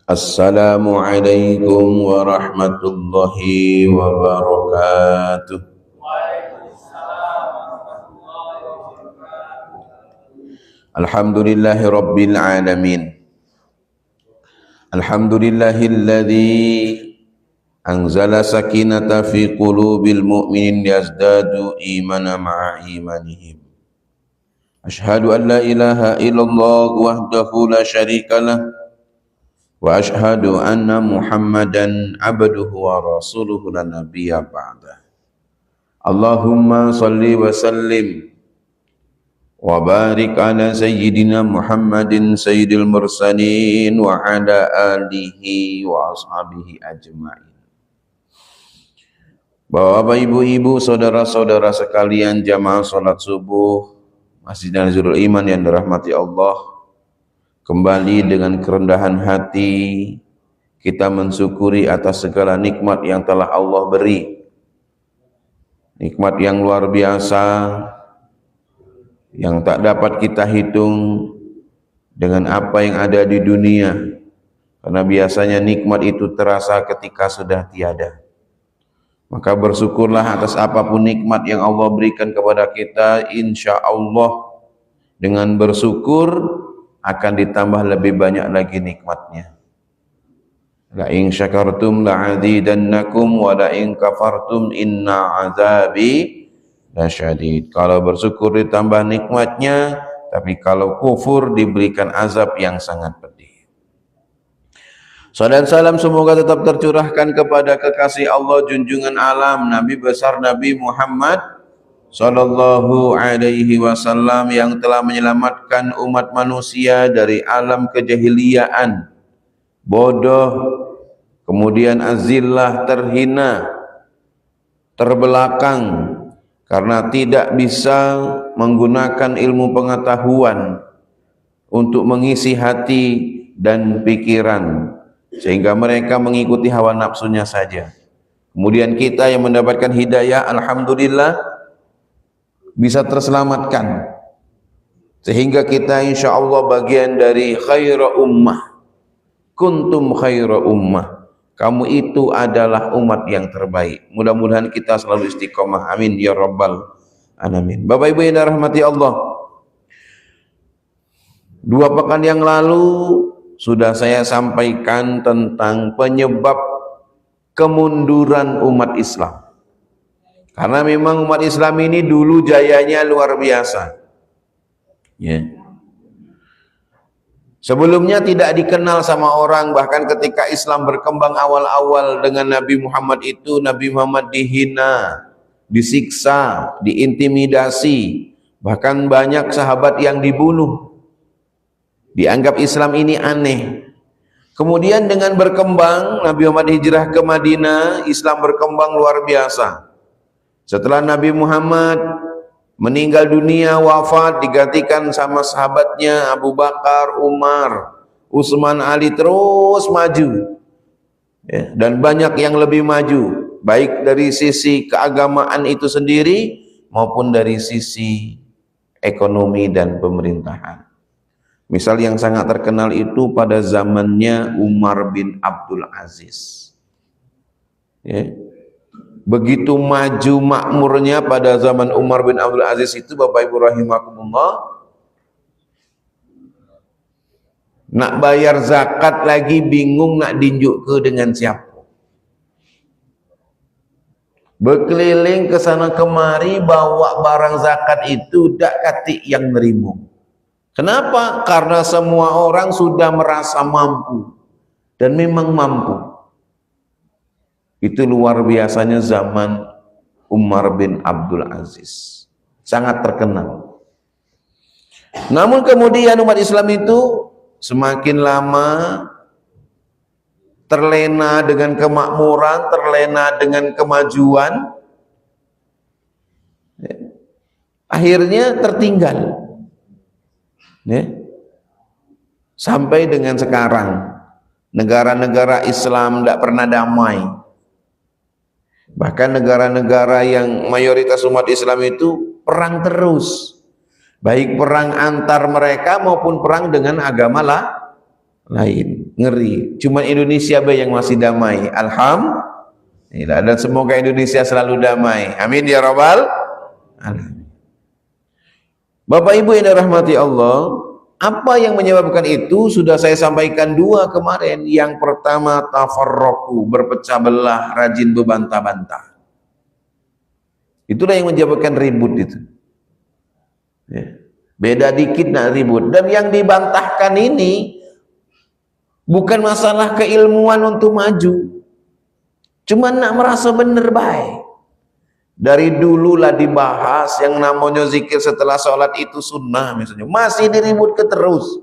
Assalamualaikum warahmatullahi wabarakatuh. Alhamdulillahi rabbil alamin. Alhamdulillahilladzi anzala sakinata fi qulubil mu'minin yazdadu imana ma'a imanihim. Ashhadu an la ilaha illallah wahdahu la syarikalah wa ashhadu anna Muhammadan abduhu wa rasuluhu la nabiyya ba'da. Allahumma salli wa sallim wa barik ala sayyidina Muhammadin sayyidil mursalin wa ala alihi wa ashabihi ajma'in. Bapak, ibu-ibu, saudara-saudara sekalian, jamaah salat subuh Masjid Nazirul Iman yang dirahmati Allah, kembali dengan kerendahan hati kita mensyukuri atas segala nikmat yang telah Allah beri. Nikmat yang luar biasa yang tak dapat kita hitung dengan apa yang ada di dunia. Karena biasanya nikmat itu terasa ketika sudah tiada. Maka bersyukurlah atas apapun nikmat yang Allah berikan kepada kita. Insya Allah dengan bersyukur akan ditambah lebih banyak lagi nikmatnya. La in syakartum la'azidannakum wa la in kafartum inna azabi lasyadid. Kalau bersyukur ditambah nikmatnya, tapi kalau kufur diberikan azab yang sangat pedih. Salam salam semoga tetap tercurahkan kepada kekasih Allah junjungan alam Nabi besar Nabi Muhammad sallallahu alaihi wasallam yang telah menyelamatkan umat manusia dari alam kejahiliaan, bodoh, kemudian azillah, terhina, terbelakang karena tidak bisa menggunakan ilmu pengetahuan untuk mengisi hati dan pikiran, sehingga mereka mengikuti hawa nafsunya saja. Kemudian kita yang mendapatkan hidayah, alhamdulillah, bisa terselamatkan, sehingga kita insya Allah bagian dari khaira ummah. Kuntum khaira ummah, kamu itu adalah umat yang terbaik. Mudah-mudahan kita selalu istiqomah, amin ya rabbal alamin. Bapak ibu yang dirahmati Allah, 2 pekan yang lalu sudah saya sampaikan tentang penyebab kemunduran umat Islam. Karena memang umat Islam ini dulu jayanya luar biasa. Ya. Sebelumnya tidak dikenal sama orang, bahkan ketika Islam berkembang awal-awal dengan Nabi Muhammad itu, Nabi Muhammad dihina, disiksa, diintimidasi, bahkan banyak sahabat yang dibunuh. Dianggap Islam ini aneh. Kemudian dengan berkembang, Nabi Muhammad hijrah ke Madinah, Islam berkembang luar biasa. Setelah Nabi Muhammad meninggal dunia, wafat, digantikan sama sahabatnya Abu Bakar, Umar, Utsman, Ali, terus maju. Ya, dan banyak yang lebih maju, baik dari sisi keagamaan itu sendiri maupun dari sisi ekonomi dan pemerintahan. Misal yang sangat terkenal itu pada zamannya Umar bin Abdul Aziz. Ya. Begitu maju makmurnya pada zaman Umar bin Abdul Aziz itu, Bapak Ibu rahimakumullah, nak bayar zakat lagi bingung nak dinjuk ke dengan siapa. Berkeliling ke sana kemari bawa barang zakat itu dak katik yang nerimo. Kenapa? Karena semua orang sudah merasa mampu dan memang mampu. Itu luar biasanya zaman Umar bin Abdul Aziz, sangat terkenal. Namun kemudian umat Islam itu semakin lama terlena dengan kemakmuran, terlena dengan kemajuan, akhirnya tertinggal. Sampai dengan sekarang negara-negara Islam tidak pernah damai. Bahkan negara-negara yang mayoritas umat Islam itu perang terus. baik perang antar mereka maupun perang dengan agama lain. Ngeri. Cuma Indonesia yang masih damai. Alhamdulillah. Dan semoga Indonesia selalu damai. Amin ya rabbal alamin. Bapak Ibu yang dirahmati Allah, apa yang menyebabkan itu sudah saya sampaikan dua kemarin. Yang pertama, tafarraqu, berpecah belah, rajin berbantah-bantah. Itulah yang menyebabkan ribut itu. Ya. Beda dikit nak ribut. Dan yang dibantahkan ini bukan masalah keilmuan untuk maju, cuma nak merasa benar baik. Dari dululah dibahas yang namanya zikir setelah sholat itu sunnah misalnya, masih diribut ke terus.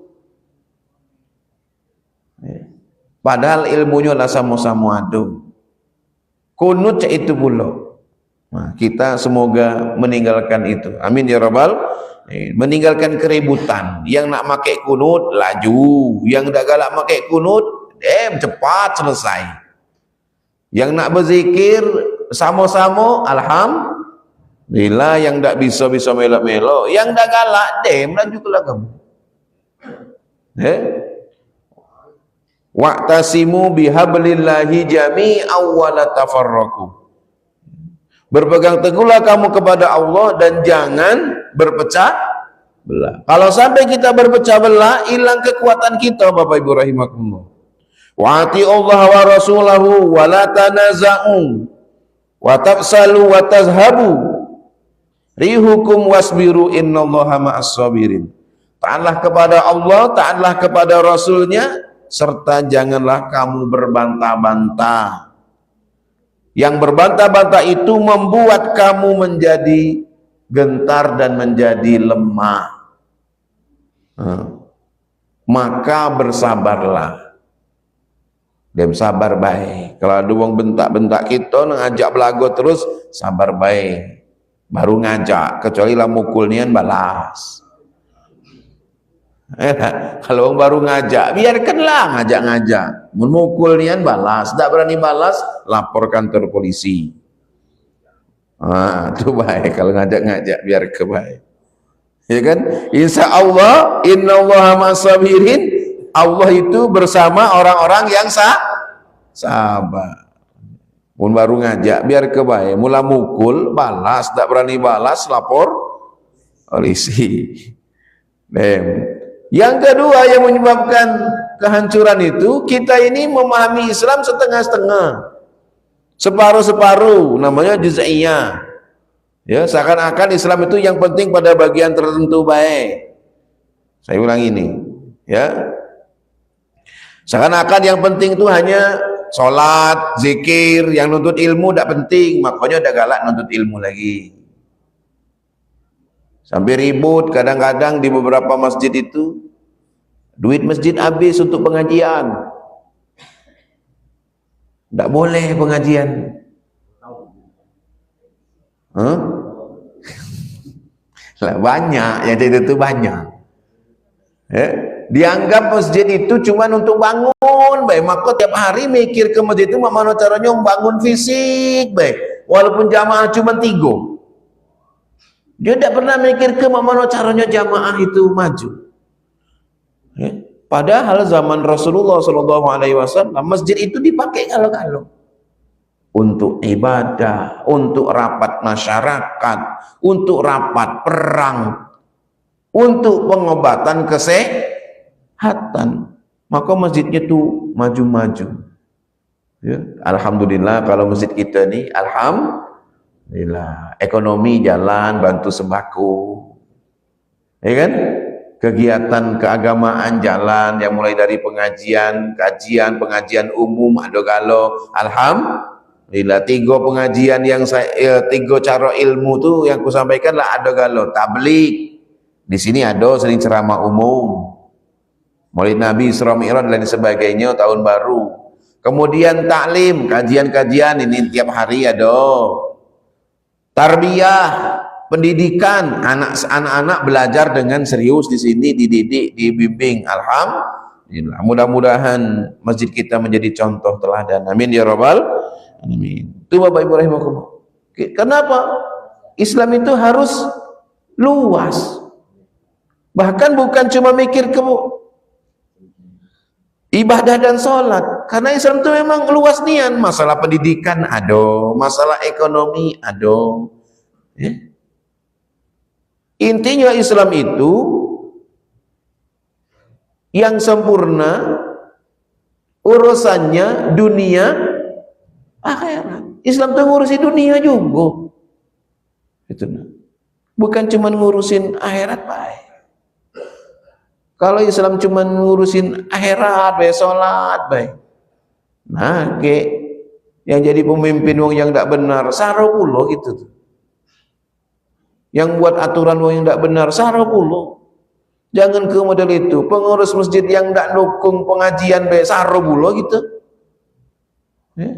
Padahal ilmunya lah sama-sama ada. Kunut itu pula. Nah, kita semoga meninggalkan itu. Amin ya rabbal. Meninggalkan keributan. Yang nak pakai kunut laju, yang tak galak pakai kunut cepat selesai. Yang nak berzikir sama-sama alhamdulillah, yang tak bisa melok-melok, yang tak galak laju ke kamu. Wa'tasimu bihablillahi jami'an wa la tafarraqu. Berpegang teguhlah kamu kepada Allah dan jangan berpecah belah. Kalau sampai kita berpecah belah, hilang kekuatan kita, Bapak Ibu rahimakumullah. Wa ati'ullah wa rasulahu wa la tanaza'u wa tafsalu wa tazhabu rihukum wasbiru innallaha ma'as sabirin. Taatlah kepada Allah, taatlah kepada Rasulnya, serta janganlah kamu berbantah-bantah. Yang berbantah-bantah itu membuat kamu menjadi gentar dan menjadi lemah. Maka bersabarlah. Dem sabar baik. Kalau ada orang bentak-bentak kita, ngajak belago terus, sabar baik. Baru ngajak, kecuali lah mukul nian balas. Kalau orang baru ngajak, biarkanlah ngajak-ngajak. Memukul nian balas, tak berani balas, lapor kantor polisi. Itu baik kalau ngajak-ngajak, biar kebaik. Ya kan? Insya Allah, innallaha ma'as-sabirin. Allah itu bersama orang-orang yang sabar. Pun baru ngajak, biar kebaik. Mula mukul, balas, tak berani balas, lapor polisi. Yang kedua yang menyebabkan kehancuran itu, kita ini memahami Islam setengah-setengah, separuh-separuh, namanya juz'iyah. Ya, seakan-akan Islam itu yang penting pada bagian tertentu baik. Saya ulang ini, ya. Seakan-akan yang penting itu hanya sholat, zikir, yang nuntut ilmu tidak penting, makanya udah galak nuntut ilmu lagi. Sampai ribut kadang-kadang di beberapa masjid itu, duit masjid habis untuk pengajian. Tidak boleh pengajian. Banyak yang itu banyak. Dianggap masjid itu cuma untuk bangun, baik. Maka tiap hari mikir ke masjid itu mana caranya bangun fisik, baik. Walaupun jamaah cuma 3. Dia tidak pernah mikir ke mana caranya jamaah itu maju. Padahal zaman Rasulullah SAW, masjid itu dipakai kalau-kalau untuk ibadah, untuk rapat masyarakat, untuk rapat perang, untuk pengobatan kesehatan. Maka masjidnya itu maju-maju. Ya, alhamdulillah kalau masjid kita ini, alhamdulillah, ekonomi jalan, bantu sembako, ya kan? Kegiatan keagamaan jalan, yang mulai dari pengajian, kajian, pengajian umum, ada galo, alhamdulillah. 3 pengajian yang 3 cara ilmu tuh yang aku sampaikan lah ada galo, tabligh. Di sini ada sering ceramah umum, Maulid Nabi, Isra Mi'raj dan sebagainya, tahun baru. Kemudian taklim, kajian-kajian ini tiap hari ada. Tarbiyah, pendidikan, anak-anak belajar dengan serius di sini, dididik, dibimbing. Alhamdulillah. Mudah-mudahan masjid kita menjadi contoh teladan. Amin ya rabbal alamin. Itu Bapak Ibu rahimakumullah. Kenapa? Islam itu harus luas. Bahkan bukan cuma mikir ke ibadah dan sholat, karena Islam itu memang luas nian. Masalah pendidikan ada, masalah ekonomi ada, ya. Intinya Islam itu yang sempurna urusannya dunia akhirat. Islam tuh ngurusi dunia juga, itu bukan cuma ngurusin akhirat baik. Kalau Islam cuma ngurusin akhirat baik, sholat baik, nah yang jadi pemimpin wong yang tidak benar saro pulo gitu tuh. Yang buat aturan wong yang tidak benar saro pulo. Jangan ke model itu. Pengurus masjid yang tidak dukung pengajian baik saro pulo gitu, ya.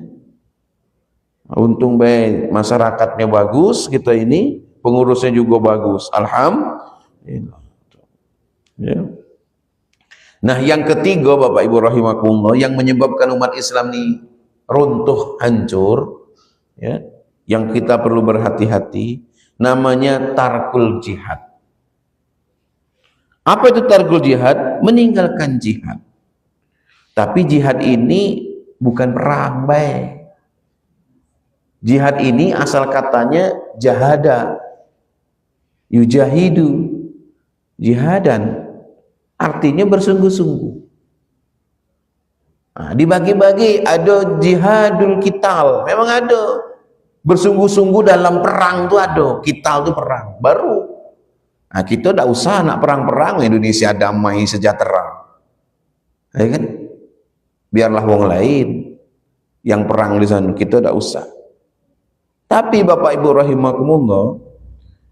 Untung baik masyarakatnya bagus, kita ini pengurusnya juga bagus, alhamdulillah, ya. Nah, yang ketiga Bapak Ibu rahimakumullah, yang menyebabkan umat Islam ini runtuh, hancur, ya, yang kita perlu berhati-hati, namanya tarkul jihad. Apa itu tarkul jihad? Meninggalkan jihad. Tapi jihad ini bukan perang baik. Jihad ini asal katanya jahada, yujahidu, jihadan, artinya bersungguh-sungguh. Nah, dibagi-bagi, ada jihadul kital, memang ada bersungguh-sungguh dalam perang itu ada, kital itu perang baru. Nah, kita tidak usah nak perang-perang, Indonesia damai sejahtera, ya kan? Biarlah wong lain yang perang di sana, kita tidak usah. Tapi Bapak Ibu rahimakumullah,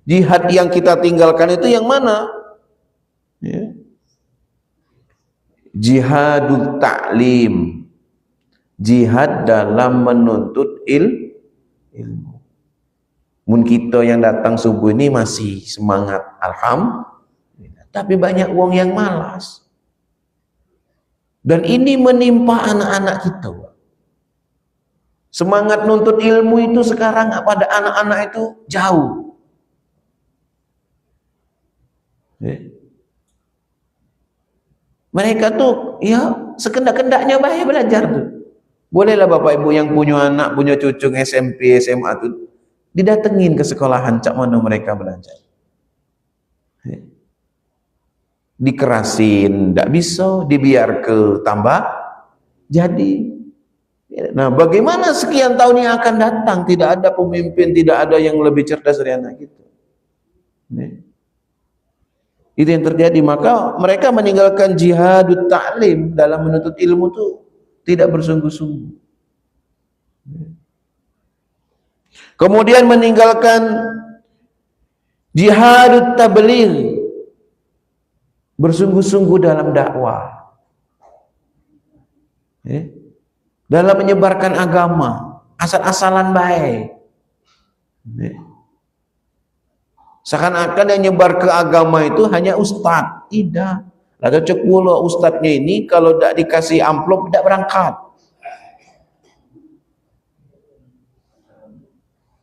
jihad yang kita tinggalkan itu yang mana? Ya. Jihadul ta'lim, jihad dalam menuntut ilmu. Mun kita yang datang subuh ini masih semangat, alhamdulillah. Tapi banyak wong yang malas. Dan ini menimpa anak-anak kita. Semangat nuntut ilmu itu sekarang pada anak-anak itu jauh. Mereka tuh ya sekendak-kendaknya baik belajar tuh. Bolehlah Bapak Ibu yang punya anak, punya cucu SMP, SMA tuh didatengin ke sekolahan, cak mana mereka belajar. Dikerasin, tidak bisa, dibiar ke tambah jadi. Nah, bagaimana sekian tahun yang akan datang tidak ada pemimpin, tidak ada yang lebih cerdas dari anak kita. Itu yang terjadi. Maka mereka meninggalkan jihadut ta'lim, dalam menuntut ilmu itu tidak bersungguh-sungguh. Kemudian meninggalkan jihadut tabligh, bersungguh-sungguh dalam dakwah, dalam menyebarkan agama, asal-asalan baik. Seakan-akan yang nyebar ke agama itu hanya ustadz. Tidak. Lalu cek pula ustadznya ini kalau tidak dikasih amplop tidak berangkat.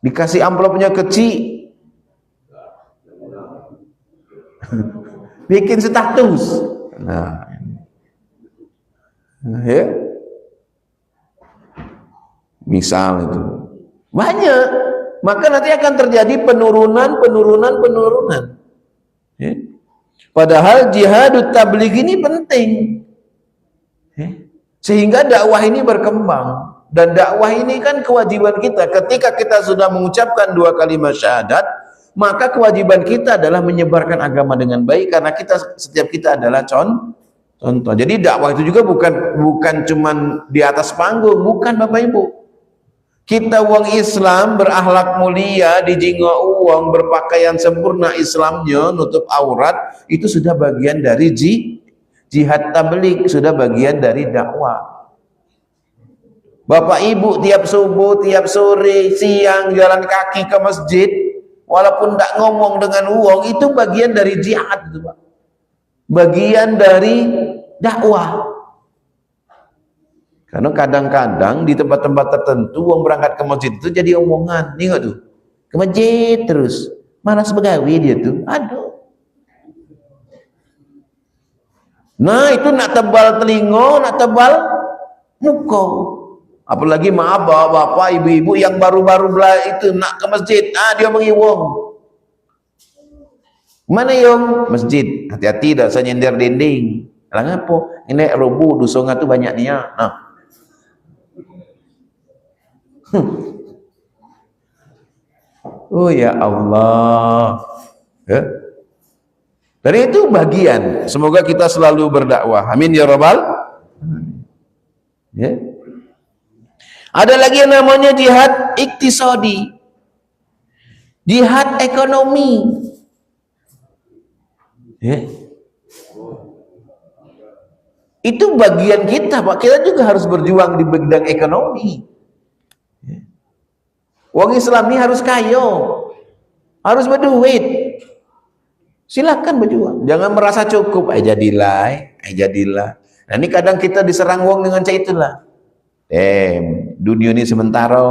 Dikasih amplopnya kecil, bikin status. Nah, ya. Misal itu banyak, maka nanti akan terjadi penurunan. Ya. Padahal jihadut tabligh ini penting, ya. Sehingga dakwah ini berkembang. Dan dakwah ini kan kewajiban kita. Ketika kita sudah mengucapkan 2 kalimat syahadat, maka kewajiban kita adalah menyebarkan agama dengan baik, karena setiap kita adalah contoh. Jadi dakwah itu juga bukan cuman di atas panggung, bukan Bapak Ibu. Kita wong Islam berakhlak mulia, dijingga uang, berpakaian sempurna Islamnya, nutup aurat, itu sudah bagian dari jihad tabligh, sudah bagian dari dakwah. Bapak Ibu tiap subuh, tiap sore, siang jalan kaki ke masjid, walaupun tidak ngomong dengan uang, itu bagian dari jihad itu, Pak. Bagian dari dakwah. Karena kadang-kadang di tempat-tempat tertentu uang berangkat ke masjid itu jadi omongan. Nih tuh, ke masjid terus, malas begawi dia tuh. Aduh. Nah itu nak tebal telinga, nak tebal muka. Apalagi maaf bapak, ibu-ibu yang baru-baru itu nak ke masjid, dia mengiwang. Mana yang masjid? Hati-hati dah saya nyender dinding. Lah ngapo? Ini robo dusonga tu banyak niya. Nah. Oh ya Allah. Ya. Dari itu bagian. Semoga kita selalu berdakwah. Amin ya rabbal. Ya. Ada lagi yang namanya jihad iktisadi. Jihad ekonomi. Ya. Itu bagian kita, Pak. Kita juga harus berjuang di bidang ekonomi. Ya. Wong Islam ini harus kaya, harus berduit. Silakan berjuang, jangan merasa cukup. Jadilah. Nah ini kadang kita diserang wong dengan cara itulah. Dunia ini sementara.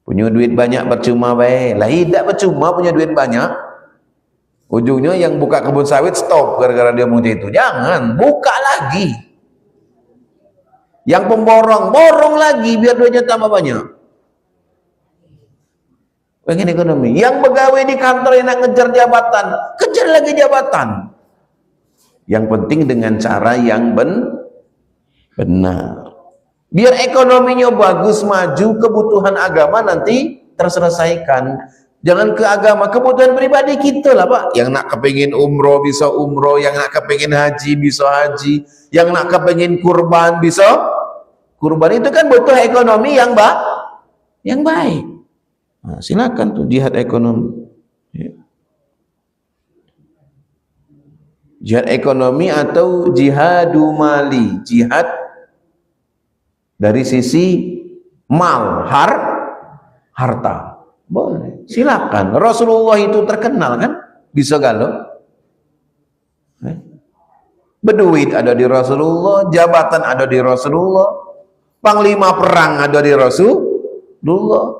Punya duit banyak percuma baik. Lah tidak percuma punya duit banyak. Ujungnya yang buka kebun sawit stop gara-gara dia mau itu. Jangan, buka lagi. Yang pemborong, borong lagi biar duitnya tambah banyak. Pengen ekonomi. Yang pegawai di kantor yang nak ngejar jabatan, kejar lagi jabatan. Yang penting dengan cara yang benar. Biar ekonominya bagus, maju, kebutuhan agama nanti terselesaikan. Jangan ke agama, kebutuhan pribadi kita lah Pak. Yang nak kepingin umroh bisa umroh, yang nak kepingin haji bisa haji, yang nak kepingin kurban bisa kurban. Itu kan butuh ekonomi yang baik. Nah, silakan tuh jihad ekonomi. Ya. Jihad ekonomi atau jihadu mali, jihad dari sisi mal, harta. Boleh, silakan. Rasulullah itu terkenal kan, bisa galau. Berduit ada di Rasulullah, jabatan ada di Rasulullah, panglima perang ada di Rasulullah.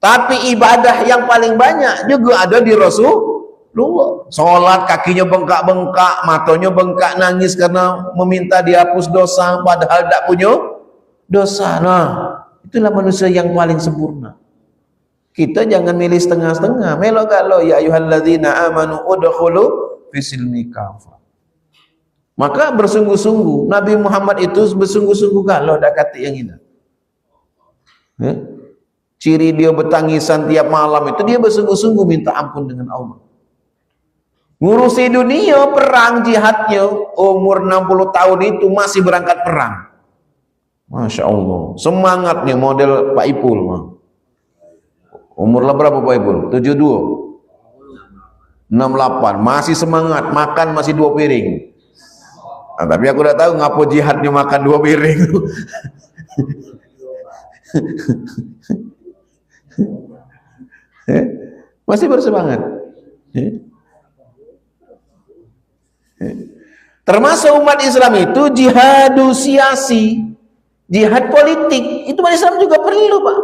Tapi ibadah yang paling banyak juga ada di Rasulullah. Sholat kakinya bengkak-bengkak, matanya bengkak nangis karena meminta dihapus dosa, padahal tidak punya dosa. Nah, itulah manusia yang paling sempurna. Kita jangan milih setengah-setengah. Melo galau ya ayyuhalladzina amanu udkhulu fisilmi kafah. Maka bersungguh-sungguh Nabi Muhammad itu bersungguh-sungguh galau dakati yang ini. Ciri dia bertangisan tiap malam itu dia bersungguh-sungguh minta ampun dengan Allah. Ngurusi dunia, perang jihadnya, umur 60 tahun itu masih berangkat perang. Masya Allah, semangatnya model Pak Ipul. Umur berapa Pak Ipul? 72, 68, masih semangat, makan masih 2 piring. Nah, tapi aku udah tahu ngapo jihadnya makan 2 piring. Masih bersemangat. Termasuk umat Islam itu jihadu siasi, jihad politik. Itu umat Islam juga perlu Pak.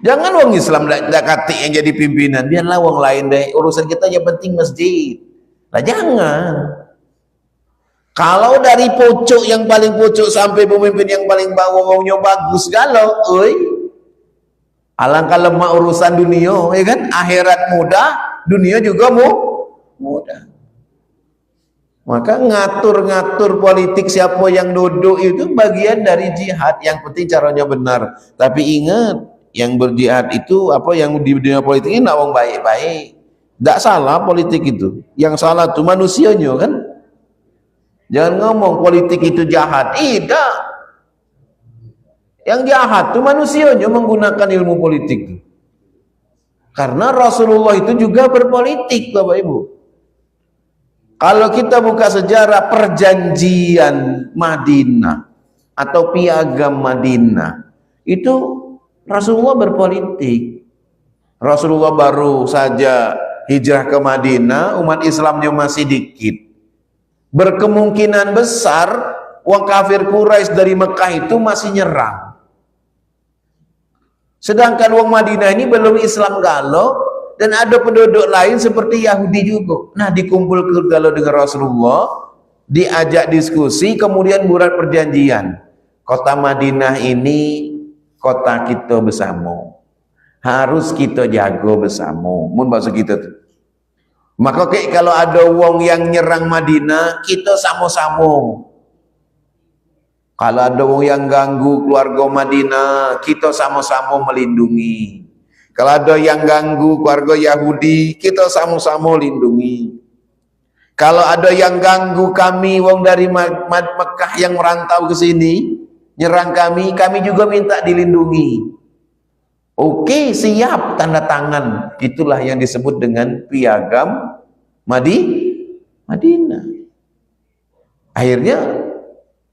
Jangan wong Islam dakati yang jadi pimpinan, biarlah wong lain deh, urusan kita yang penting masjid. Lah jangan. Kalau dari pojok yang paling pojok sampai pemimpin yang paling bawah wongnya bagus galau, alangkah lemah urusan dunia, ya kan? Akhirat mudah, dunia juga mudah. Maka ngatur-ngatur politik siapa yang duduk itu bagian dari jihad. Yang penting caranya benar. Tapi ingat, yang berjihad itu apa yang di dunia politik ini wong baik-baik. Tidak salah politik itu. Yang salah itu manusianya kan? Jangan ngomong politik itu jahat. Tidak. Yang jahat itu manusianya menggunakan ilmu politik. Karena Rasulullah itu juga berpolitik, Bapak Ibu. Kalau kita buka sejarah perjanjian Madinah atau piagam Madinah, itu Rasulullah berpolitik. Rasulullah baru saja hijrah ke Madinah, umat Islamnya masih dikit. Berkemungkinan besar wong kafir Quraisy dari Mekah itu masih nyerang. Sedangkan wong Madinah ini belum Islam galau dan ada penduduk lain seperti Yahudi juga. Nah, dikumpul kalau dengan Rasulullah, diajak diskusi, kemudian buat perjanjian. Kota Madinah ini kota kita bersama, harus kita jaga bersama. Mun bahasa kita tuh. Maka kalau ada wong yang nyerang Madinah, kita sama-sama. Kalau ada wong yang ganggu keluarga Madinah, kita sama-sama melindungi. Kalau ada yang ganggu keluarga Yahudi, kita sama-sama lindungi. Kalau ada yang ganggu kami wong dari Mekah yang merantau ke sini, nyerang kami juga minta dilindungi. Oke, siap, tanda tangan. Itulah yang disebut dengan piagam Madinah. Akhirnya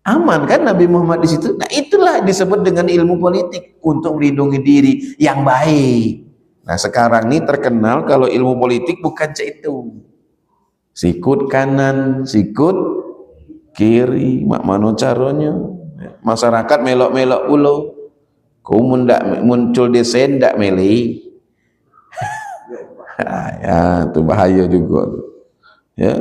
aman kan Nabi Muhammad di situ. Nah, itulah disebut dengan ilmu politik, untuk melindungi diri yang baik. Nah, sekarang ini terkenal kalau ilmu politik bukan itu. Sikut kanan, sikut kiri, mak mano caranya. Masyarakat melok-melok ulo. Kau muncul desen ndak milih. Ya, itu bahaya juga. Ya.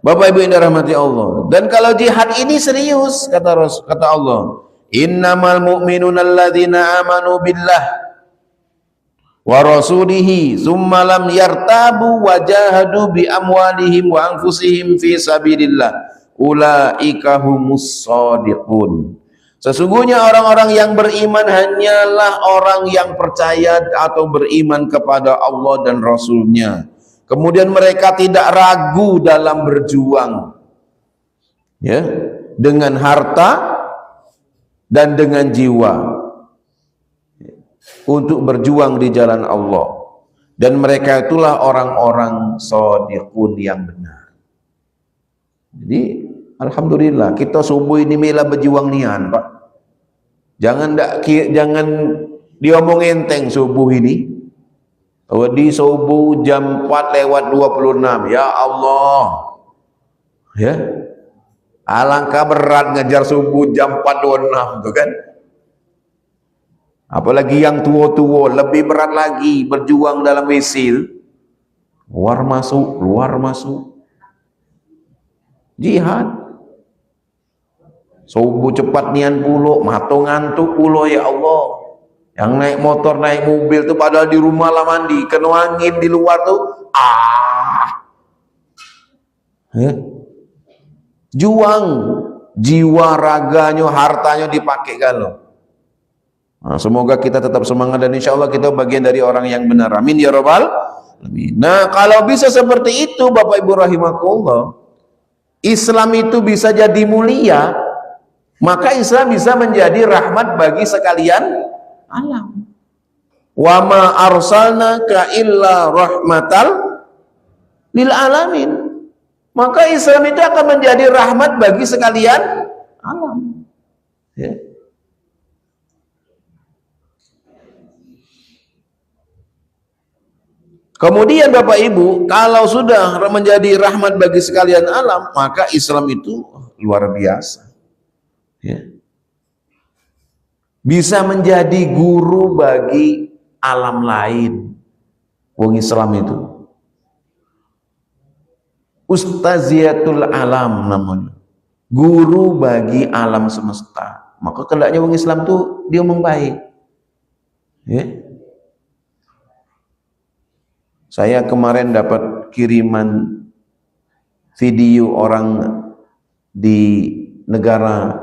Bapak Ibu yang dirahmati Allah. Dan kalau jihad ini serius, kata Allah, innamal mu'minuna alladzina amanu billah wa rasulihi tsumma lam yartabu wa jahadu bi amwalihim wa anfusihim fi sabilillah ulaika humus shadiqun. Sesungguhnya orang-orang yang beriman hanyalah orang yang percaya atau beriman kepada Allah dan Rasul-Nya. Kemudian mereka tidak ragu dalam berjuang, ya, dengan harta dan dengan jiwa untuk berjuang di jalan Allah. Dan mereka itulah orang-orang shadiqun yang benar. Jadi alhamdulillah kita subuh ini mela berjuang nian, Pak. Jangan diomong enteng subuh ini. Di subuh jam 4:26. Ya Allah. Ya. Alangkah berat ngajar subuh jam 4:26 tuh kan. Apalagi yang tua-tua lebih berat lagi berjuang dalam wisil. Keluar masuk. Jihad. Subuh cepat nian pulo, mato ngantuk pulo, ya Allah. Yang naik motor, naik mobil tuh padahal di rumah lah mandi, kena angin di luar tuh, juang, jiwa raganya, hartanya dipakai kalau. Nah, semoga kita tetap semangat dan insya Allah kita bagian dari orang yang benar. Amin ya Rabbal alamin. Nah, kalau bisa seperti itu, Bapak Ibu rahimakumullah, Islam itu bisa jadi mulia. Maka Islam bisa menjadi rahmat bagi sekalian alam. Wa ma arsalnaka illa rahmatal lil alamin. Maka Islam itu akan menjadi rahmat bagi sekalian alam. Ya. Kemudian Bapak Ibu, kalau sudah menjadi rahmat bagi sekalian alam, maka Islam itu luar biasa. Ya. Bisa menjadi guru bagi alam lain. Wong Islam itu Ustaziyatul alam namanya, guru bagi alam semesta. Maka hendaknya wong Islam tuh dia omong baik. Ya. Saya kemarin dapat kiriman video orang di negara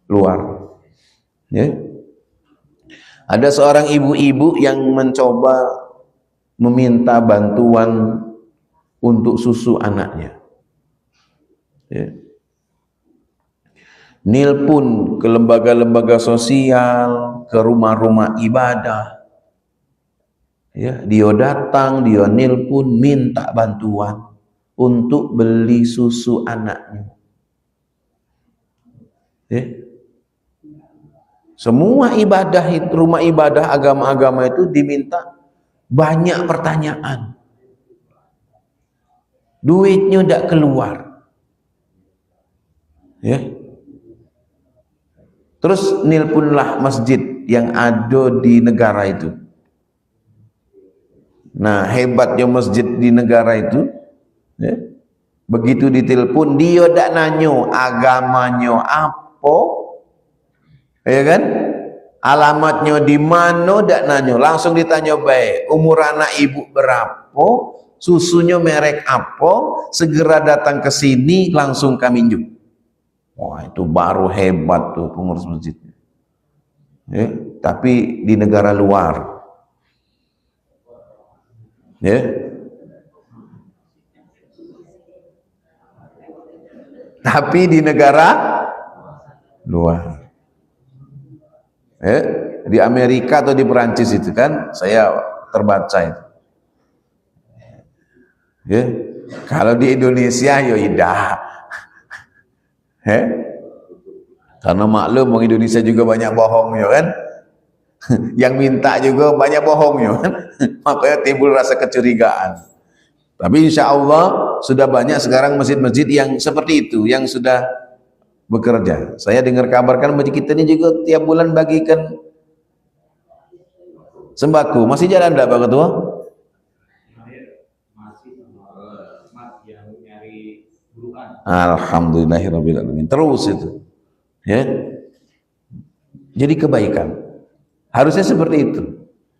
luar, ya. Ada seorang ibu-ibu yang mencoba meminta bantuan untuk susu anaknya, ya. Nilpun ke lembaga-lembaga sosial, ke rumah-rumah ibadah, ya. Dia datang, dia nilpun minta bantuan untuk beli susu anaknya, ya. Semua ibadah itu, rumah ibadah agama-agama itu diminta banyak pertanyaan. Duitnya tidak keluar. Ya. Terus nilpunlah masjid yang ada di negara itu. Nah, hebatnya masjid di negara itu, ya. Begitu ditelepon dia dak nanyo agamanya apa, ya kan? Alamatnya di mana dak nanyo, langsung ditanya baik, umur anak ibu berapa, susunya merek apa, segera datang ke sini langsung kami minjem. Wah, itu baru hebat tuh pengurus masjidnya. Ya, tapi di negara luar, ya. Tapi di negara luar, ya, di Amerika atau di Perancis itu kan saya terbaca itu, ya. Kalau di Indonesia ya tidak, ya. Karena maklum orang Indonesia juga banyak bohong, ya kan. Yang minta juga banyak bohong, ya kan. Makanya timbul rasa kecurigaan. Tapi insya Allah sudah banyak sekarang masjid-masjid yang seperti itu, yang sudah bekerja. Saya dengar kabarkan masjid kita ini juga tiap bulan bagikan sembako. Masih jalan enggak Pak Ketua? Alhamdulillahirrabbilalamin. Terus itu, ya. Jadi kebaikan harusnya seperti itu,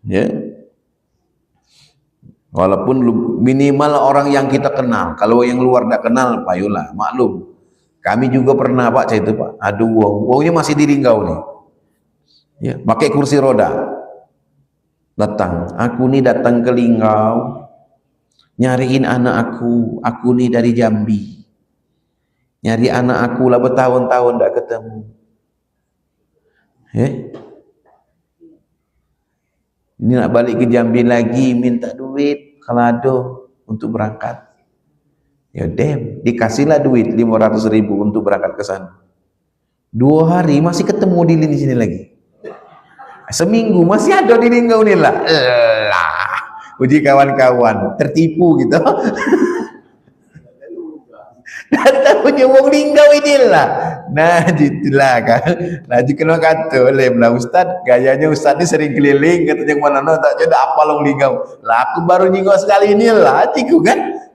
ya. Walaupun minimal orang yang kita kenal. Kalau yang luar tidak kenal, payolah, maklum. Kami juga pernah Pak, itu Pak, aduh wongnya masih di Linggau nih, ya, pakai kursi roda, datang, aku nih datang ke Linggau, nyariin anak aku nih dari Jambi, nyari anak aku lah bertahun-tahun tidak ketemu, ya. Ini nak balik ke Jambi lagi, minta duit kalau ada untuk berangkat. Ya dem, dikasihlah duit 500.000 untuk berangkat ke sana. 2 hari masih ketemu di sini lagi. Seminggu masih ada di Linggau nih lah. Uji kawan-kawan, tertipu gitu. Datang punya wong Linggau inilah. Nah, itulah kan. Laju kena kata oleh Ustaz, gayanya Ustaz ni sering keliling, katanya mana tak ada apa long Linggau. Lah aku baru nyinggung sekali inilah, hatiku kan.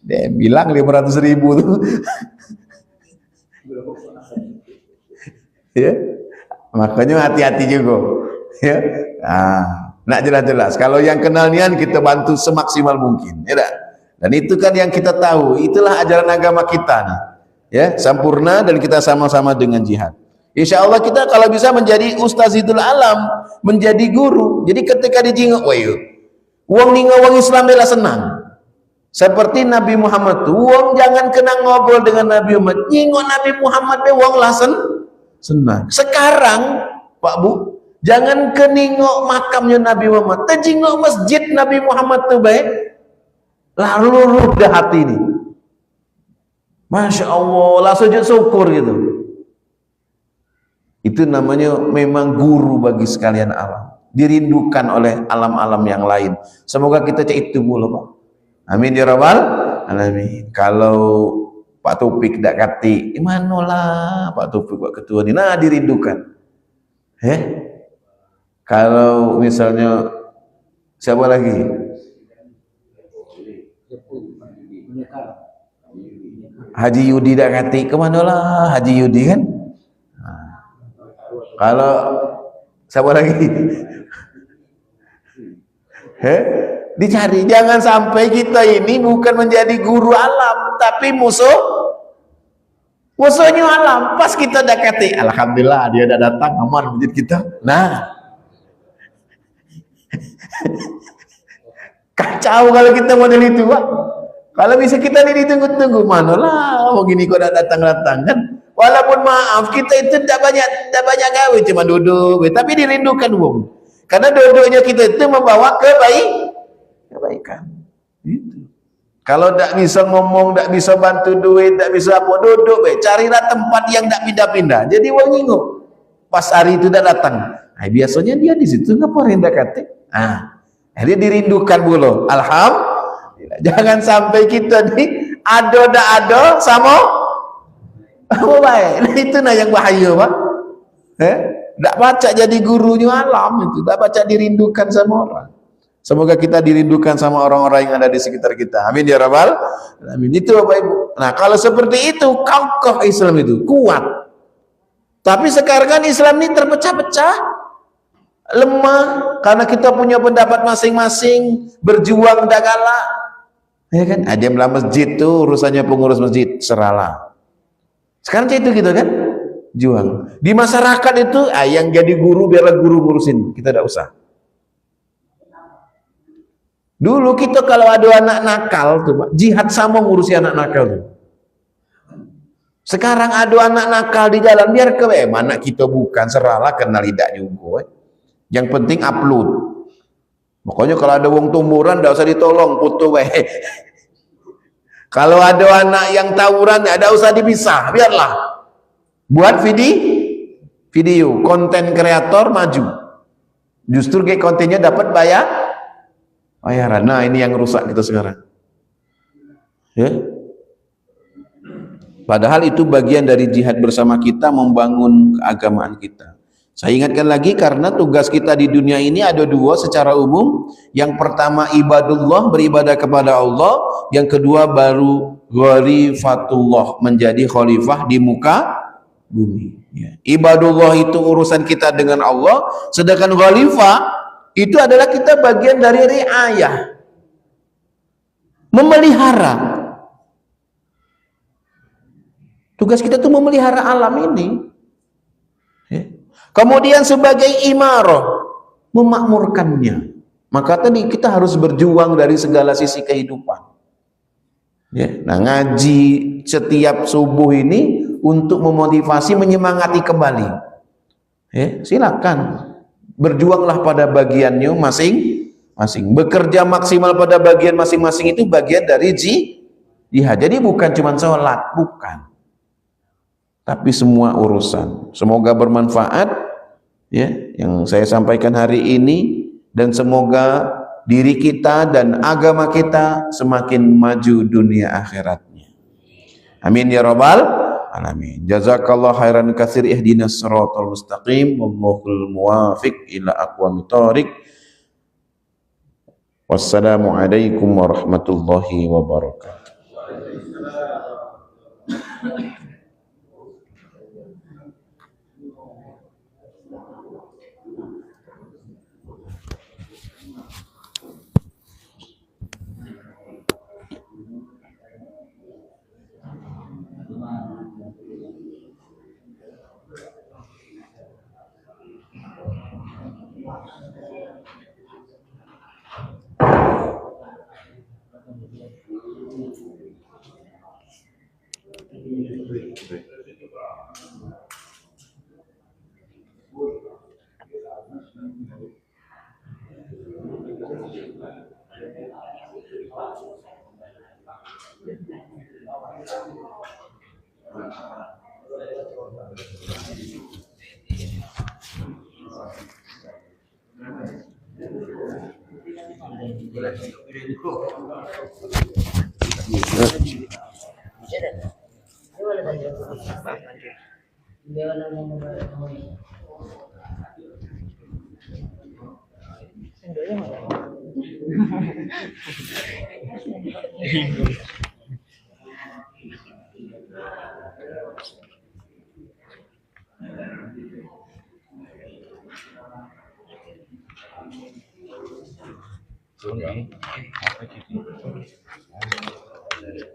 Dia bilang 500.000 tu. Ya. Makanya hati-hati juga. Ya. Nak jelas-jelas. Kalau yang kenal nian kita bantu semaksimal mungkin, ya tak? Dan itu kan yang kita tahu, itulah ajaran agama kita nih, ya, sampurna, dan kita sama-sama dengan jihad. Insya Allah kita kalau bisa menjadi ustazidul alam, menjadi guru. Jadi ketika dijingok, wayu, wong ninggal wong Islam bela senang. Seperti Nabi Muhammad tuh, wong jangan kena ngobrol dengan Nabi Muhammad, nyingok Nabi Muhammad be wong lah senang. Sekarang Pak Bu, jangan keningok makamnya Nabi Muhammad, terjingok masjid Nabi Muhammad tuh baik. Lalu dah hati ini, Masya Allah, lah sujud syukur gitu. Itu namanya memang guru bagi sekalian alam, dirindukan oleh alam-alam yang lain. Semoga kita cek itu mulu Pak. Amin ya rabbal alamin. Kalau Pak Taufik tidak kati, gimana lah Pak Taufik Pak Ketua ini, nah dirindukan. Kalau misalnya siapa lagi? Haji Yudi dak kati, kemana lah Haji Yudi kan? Kalau siapa lagi? Dicari, jangan sampai kita ini bukan menjadi guru alam, tapi musuhnya alam. Pas kita dak kati, alhamdulillah dia dah datang aman masjid kita. Nah, kacau kalau kita model itu Pak. Kalau bisa kita ini ditunggu-tunggu, mana lah, mau gini kok datang-datang kan. Walaupun maaf, kita itu tidak banyak gawe, cuma duduk, tapi dirindukan wong. Karena duduknya kita itu membawa kebaikan. Itu. Kalau tidak bisa ngomong, tidak bisa bantu duit, tidak bisa apa, duduk, carilah tempat yang tidak pindah-pindah. Jadi wong nginguk, pas hari itu tidak datang. Biasanya dia di situ ngapain dak kate. Dia dirindukan dulu. Alhamdulillah. Jangan sampai kita nih ada sama baik. Nah, itu nah yang bahaya Pak. Tak baca jadi gurunya alam itu, tak baca dirindukan sama orang. Semoga kita dirindukan sama orang-orang yang ada di sekitar kita. Amin ya rabbal alamin. Itu Bapak Ibu. Nah, kalau seperti itu, kokoh Islam itu, kuat. Tapi sekarang kan Islam ini terpecah-pecah, lemah, karena kita punya pendapat masing-masing, berjuang dak galak. Ya kan? Ada belah masjid tuh urusannya pengurus masjid, seralah. Sekarang itu gitu kan? Juang. Di masyarakat itu, yang jadi guru biarlah guru ngurusin, kita tidak usah. Dulu kita kalau ada anak nakal tuh, Pak, jihad sama ngurusi anak nakal tuh. Sekarang ada anak nakal di jalan, biar ke mana kita bukan, seralah kenal tidak juga. Yang penting upload. Pokoknya kalau ada wong tumuran tidak usah ditolong, foto weh. Kalau ada anak yang tawuran tidak usah dipisah, biarlah. Buat video, konten kreator maju. Justru kayak kontennya dapat bayaran. Nah, ini yang rusak kita sekarang. Ya. Padahal itu bagian dari jihad bersama kita membangun keagamaan kita. Saya ingatkan lagi karena tugas kita di dunia ini ada dua secara umum. Yang pertama ibadullah, beribadah kepada Allah. Yang kedua baru ghalifatullah, menjadi khalifah di muka bumi. Ya. Ibadullah itu urusan kita dengan Allah, sedangkan khalifah itu adalah kita bagian dari riayah, memelihara. Tugas kita itu memelihara alam ini. Ya. Kemudian sebagai imarah, memakmurkannya. Maka tadi kita harus berjuang dari segala sisi kehidupan. Ya. Nah, ngaji setiap subuh ini untuk memotivasi, menyemangati kembali. Ya, silakan berjuanglah pada bagiannya masing-masing. Bekerja maksimal pada bagian masing-masing itu bagian dari jihad. Jadi bukan cuma sholat, bukan. Tapi semua urusan. Semoga bermanfaat ya yang saya sampaikan hari ini, dan semoga diri kita dan agama kita semakin maju dunia akhiratnya. Amin ya rabbal alamin. Jazakallah khairan katsir, ihdinas siratal mustaqim, wallahul muwafiq ila aqwamit thoriq. Wassalamualaikum warahmatullahi wabarakatuh.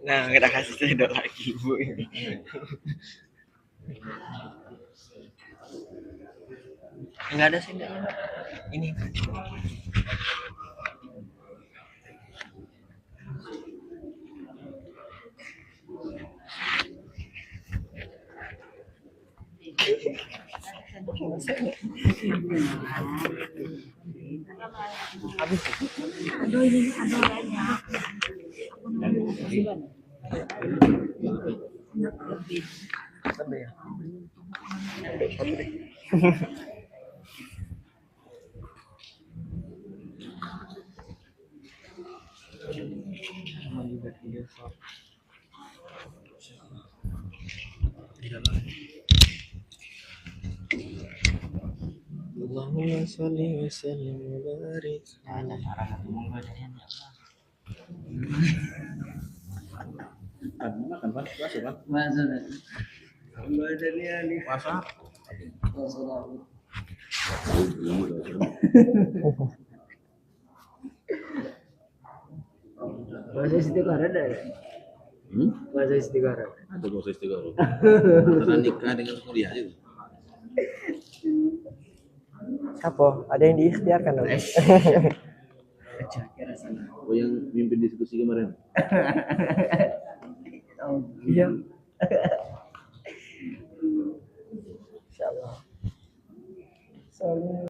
Nah, kita kasih sendok lagi, Bu. Enggak ada sendoknya. Ini. Aduh, ini aduh lebih. Allahumma sholli wa sallim wa barik. Ada cara ngomong badannya Kan makan kan puasa kan? Masa badannya nih. Puasa. Bahasa istiqoroh ada ya? Bahasa istiqoroh. Ada puasa istiqoroh. Antara nikah dengan kuliah itu. Apa? Ada yang diikhtiarkan dong? Oh yang mimpin diskusi kemarin. Iya. Insyaallah. Soalnya